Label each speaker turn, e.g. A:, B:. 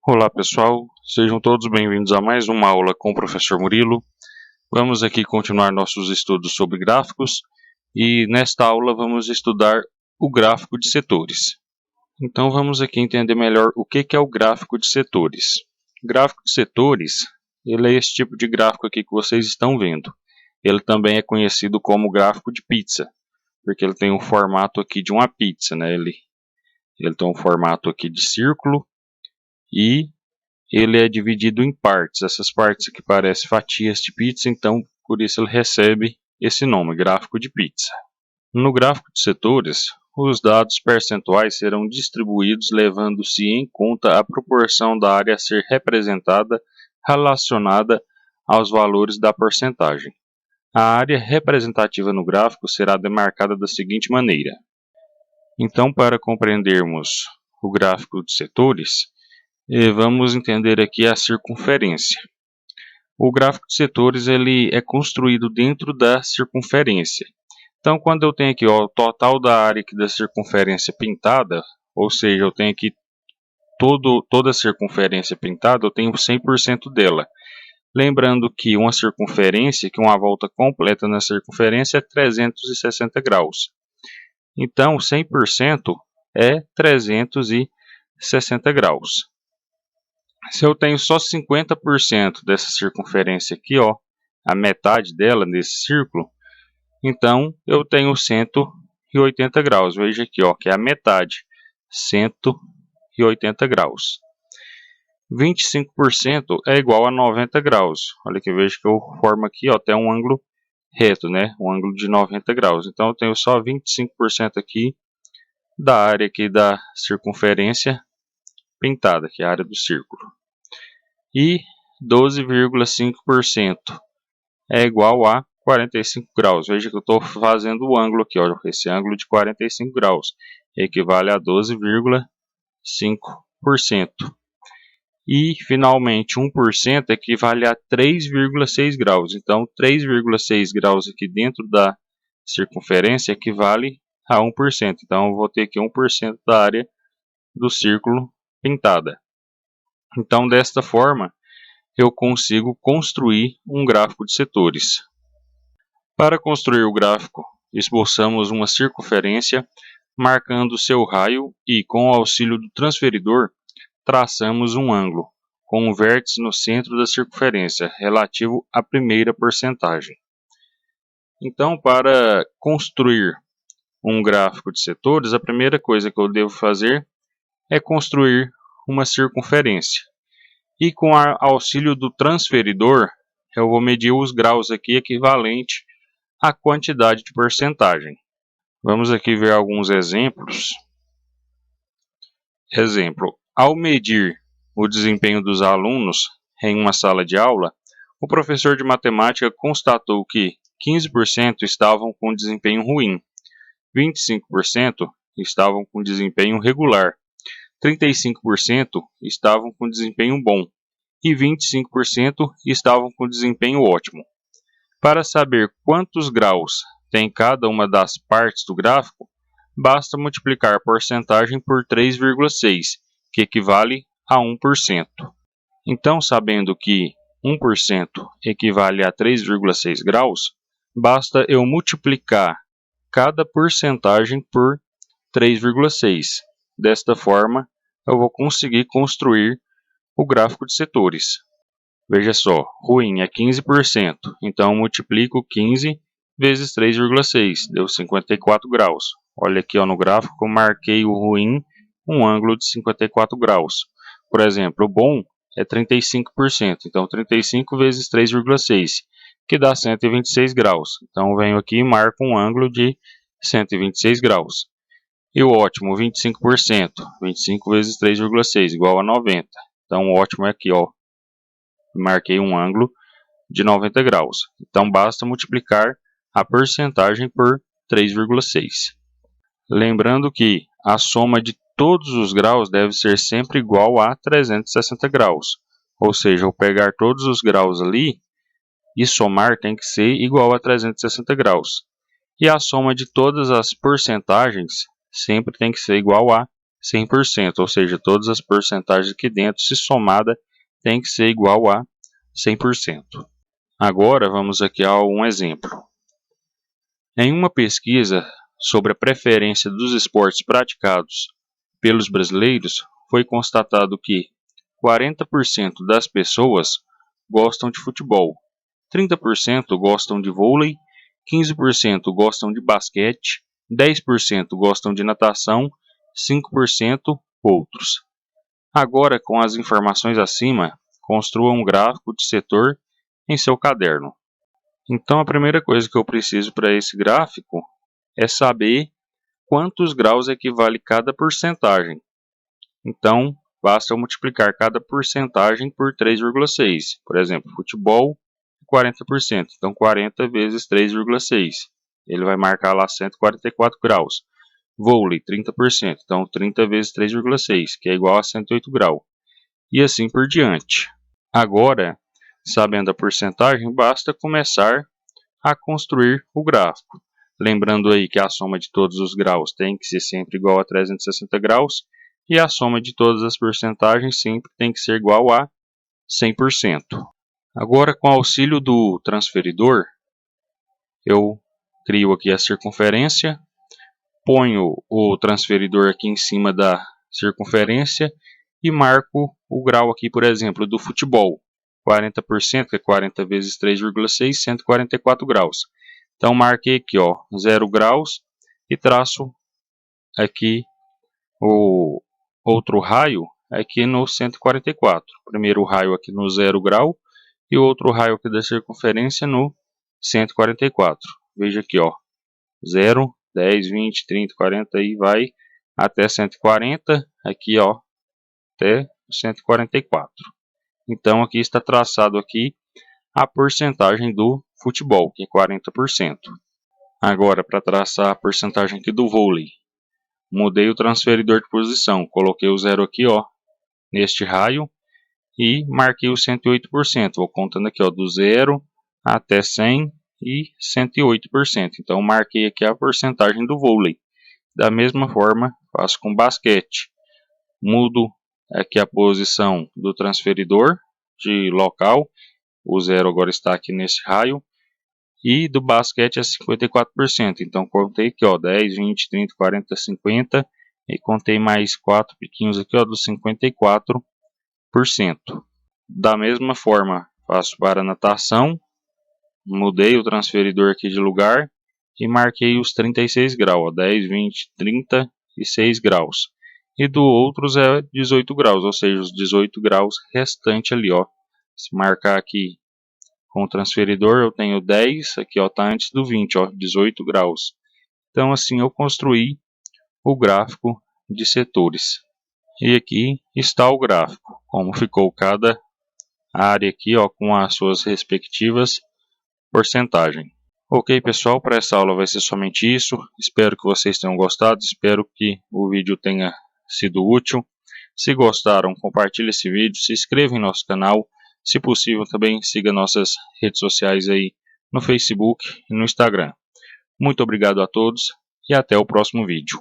A: Olá pessoal, sejam todos bem-vindos a mais uma aula com o professor Murilo. Vamos aqui continuar nossos estudos sobre gráficos e nesta aula vamos estudar o gráfico de setores. Então vamos aqui entender melhor o que é o gráfico de setores. O gráfico de setores, ele é esse tipo de gráfico aqui que vocês estão vendo. Ele também é conhecido como gráfico de pizza, porque ele tem um formato aqui de uma pizza, né? Ele tem um formato aqui de círculo e ele é dividido em partes. Essas partes aqui parecem fatias de pizza, então por isso ele recebe esse nome, gráfico de pizza. No gráfico de setores, os dados percentuais serão distribuídos levando-se em conta a proporção da área a ser representada relacionada aos valores da porcentagem. A área representativa no gráfico será demarcada da seguinte maneira. Então, para compreendermos o gráfico de setores, vamos entender aqui a circunferência. O gráfico de setores ele é construído dentro da circunferência. Então, quando eu tenho aqui o total da área aqui da circunferência pintada, ou seja, eu tenho aqui toda a circunferência pintada, eu tenho 100% dela. Lembrando que uma circunferência, que uma volta completa na circunferência é 360 graus. Então, 100% é 360 graus. Se eu tenho só 50% dessa circunferência aqui, ó, a metade dela nesse círculo, então eu tenho 180 graus. Veja aqui, ó, que é a metade, 180 graus. 25% é igual a 90 graus. Olha que veja que eu formo aqui, ó, até um ângulo reto, né? Um ângulo de 90 graus. Então eu tenho só 25% aqui da área aqui da circunferência pintada, que é a área do círculo. E 12,5% é igual a 45 graus. Veja que eu estou fazendo o ângulo aqui, ó, esse ângulo de 45 graus equivale a 12,5%. E, finalmente, 1% equivale a 3,6 graus. Então, 3,6 graus aqui dentro da circunferência equivale a 1%. Então, eu vou ter aqui 1% da área do círculo pintada. Então, desta forma, eu consigo construir um gráfico de setores. Para construir o gráfico, esboçamos uma circunferência, marcando seu raio e, com o auxílio do transferidor, traçamos um ângulo, com um vértice no centro da circunferência, relativo à primeira porcentagem. Então, para construir um gráfico de setores, a primeira coisa que eu devo fazer é construir uma circunferência. E com o auxílio do transferidor, eu vou medir os graus aqui equivalente à quantidade de porcentagem. Vamos aqui ver alguns exemplos. Exemplo, ao medir o desempenho dos alunos em uma sala de aula, o professor de matemática constatou que 15% estavam com desempenho ruim, 25% estavam com desempenho regular, 35% estavam com desempenho bom e 25% estavam com desempenho ótimo. Para saber quantos graus tem cada uma das partes do gráfico, basta multiplicar a porcentagem por 3,6, que equivale a 1%. Então, sabendo que 1% equivale a 3,6 graus, basta eu multiplicar cada porcentagem por 3,6. Desta forma, eu vou conseguir construir o gráfico de setores. Veja só, ruim é 15%, então eu multiplico 15 vezes 3,6, deu 54 graus. Olha aqui ó, no gráfico, eu marquei o ruim, um ângulo de 54 graus. Por exemplo, o bom é 35%, então 35 vezes 3,6, que dá 126 graus. Então eu venho aqui e marco um ângulo de 126 graus. E o ótimo, 25%, 25 vezes 3,6, igual a 90. Então o ótimo é aqui, ó. Marquei um ângulo de 90 graus. Então basta multiplicar a porcentagem por 3,6. Lembrando que a soma de todos os graus deve ser sempre igual a 360 graus. Ou seja, eu pegar todos os graus ali e somar tem que ser igual a 360 graus. E a soma de todas as porcentagens sempre tem que ser igual a 100%, ou seja, todas as porcentagens aqui dentro, se somada, tem que ser igual a 100%. Agora vamos aqui a um exemplo. Em uma pesquisa sobre a preferência dos esportes praticados pelos brasileiros, foi constatado que 40% das pessoas gostam de futebol, 30% gostam de vôlei, 15% gostam de basquete, 10% gostam de natação, 5% outros. Agora, com as informações acima, construa um gráfico de setor em seu caderno. Então, a primeira coisa que eu preciso para esse gráfico é saber quantos graus equivale cada porcentagem. Então, basta eu multiplicar cada porcentagem por 3,6. Por exemplo, futebol, 40%. Então, 40 vezes 3,6. Ele vai marcar lá 144 graus. Vôlei, 30%. Então, 30 vezes 3,6, que é igual a 108 graus. E assim por diante. Agora, sabendo a porcentagem, basta começar a construir o gráfico. Lembrando aí que a soma de todos os graus tem que ser sempre igual a 360 graus e a soma de todas as porcentagens sempre tem que ser igual a 100%. Agora, com o auxílio do transferidor, eu crio aqui a circunferência, ponho o transferidor aqui em cima da circunferência e marco o grau aqui, por exemplo, do futebol. 40%, que é 40 vezes 3,6, 144 graus. Então, marquei aqui, ó, 0 graus e traço aqui o outro raio aqui no 144. Primeiro raio aqui no 0 grau e o outro raio aqui da circunferência no 144. Veja aqui, ó, 0, 10, 20, 30, 40 e vai até 140, aqui, ó, até 144. Então, aqui está traçado aqui a porcentagem do futebol, que é 40%. Agora, para traçar a porcentagem aqui do vôlei, mudei o transferidor de posição, coloquei o 0 aqui, ó, neste raio, e marquei o 108%. Vou contando aqui, ó, do 0 até 100 e 108%. Então, marquei aqui a porcentagem do vôlei. Da mesma forma, faço com basquete. Mudo aqui a posição do transferidor de local. O 0 agora está aqui nesse raio. E do basquete é 54%. Então, contei aqui, ó, 10, 20, 30, 40, 50. E contei mais 4 piquinhos aqui, ó, dos 54%. Da mesma forma, faço para a natação. Mudei o transferidor aqui de lugar e marquei os 36 graus, ó, 10, 20, 36 graus. E do outros é 18 graus, ou seja, os 18 graus restantes ali, ó. Se marcar aqui com o transferidor, eu tenho 10, aqui, ó, tá antes do 20, ó, 18 graus. Então, assim, eu construí o gráfico de setores. E aqui está o gráfico, como ficou cada área aqui, ó, com as suas respectivas porcentagens. Ok, pessoal, para essa aula vai ser somente isso. Espero que vocês tenham gostado, espero que o vídeo tenha sido útil. Se gostaram, compartilhe esse vídeo, se inscreva em nosso canal. Se possível, também siga nossas redes sociais aí no Facebook e no Instagram. Muito obrigado a todos e até o próximo vídeo.